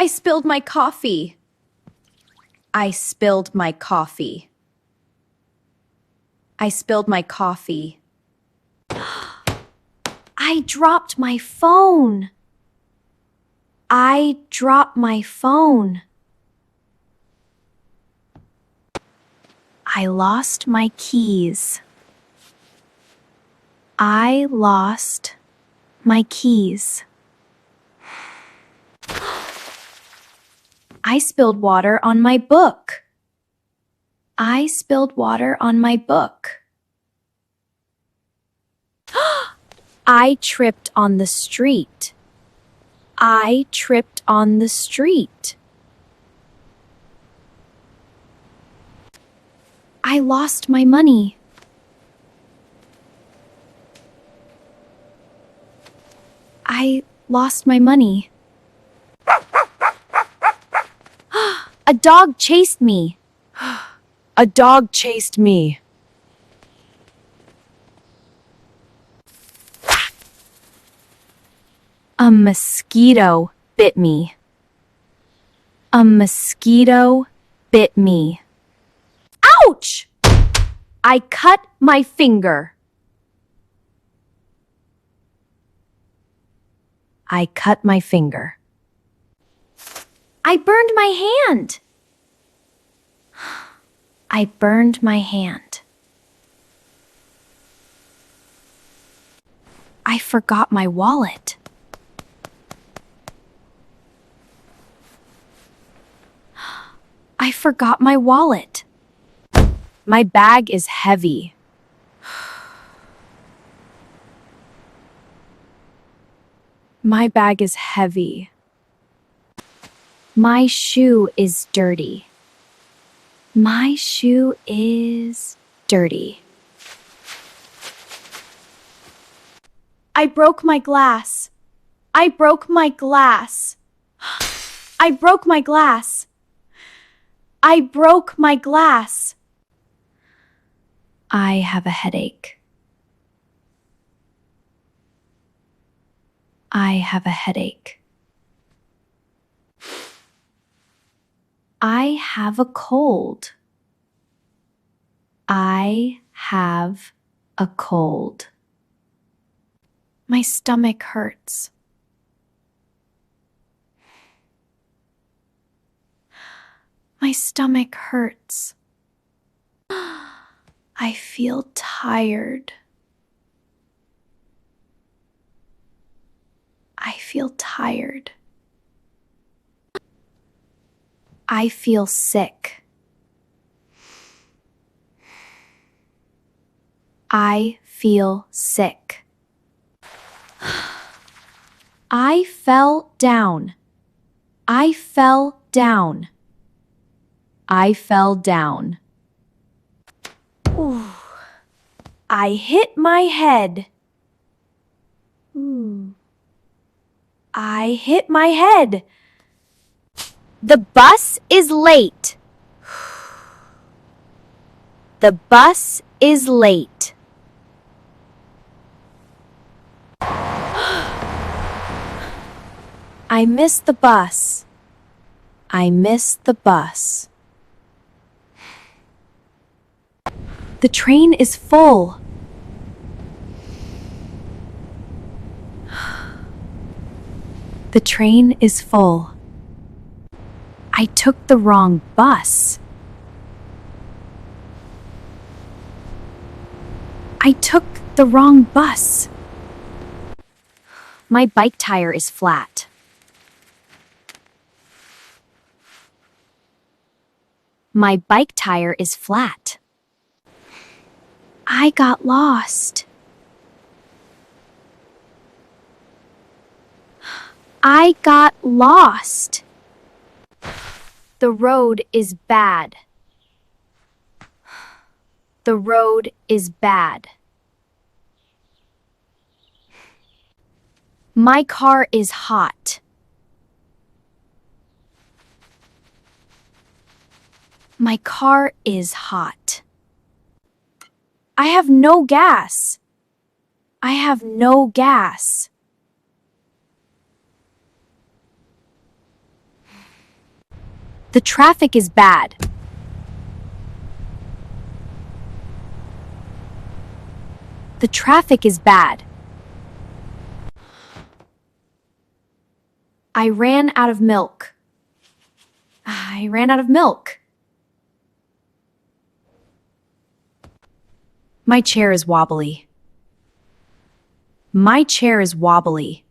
I spilled my coffee. I spilled my coffee. I spilled my coffee. I dropped my phone. I dropped my phone. I lost my keys. I lost my keys. I spilled water on my book. I spilled water on my book. I tripped on the street. I tripped on the street. I lost my money. I lost my money. A dog chased me. A dog chased me. A mosquito bit me. A mosquito bit me. Ouch! I cut my finger. I cut my finger. I burned my hand. I burned my hand. I forgot my wallet. I forgot my wallet. My bag is heavy. My bag is heavy. My shoe is dirty. My shoe is dirty. I broke my glass. I broke my glass. I broke my glass. I broke my glass. I have a headache. I have a headache. I have a cold. I have a cold. My stomach hurts. My stomach hurts. I feel tired. I feel tired. I feel sick. I feel sick. I fell down. I fell down. I fell down. Ooh. I hit my head. Ooh. I hit my head. The bus is late. The bus is late. I missed the bus. I missed the bus. The train is full. The train is full. I took the wrong bus. I took the wrong bus. My bike tire is flat. My bike tire is flat. I got lost. I got lost. The road is bad. The road is bad. My car is hot. My car is hot. I have no gas. I have no gas. The traffic is bad. The traffic is bad. I ran out of milk. I ran out of milk. My chair is wobbly. My chair is wobbly.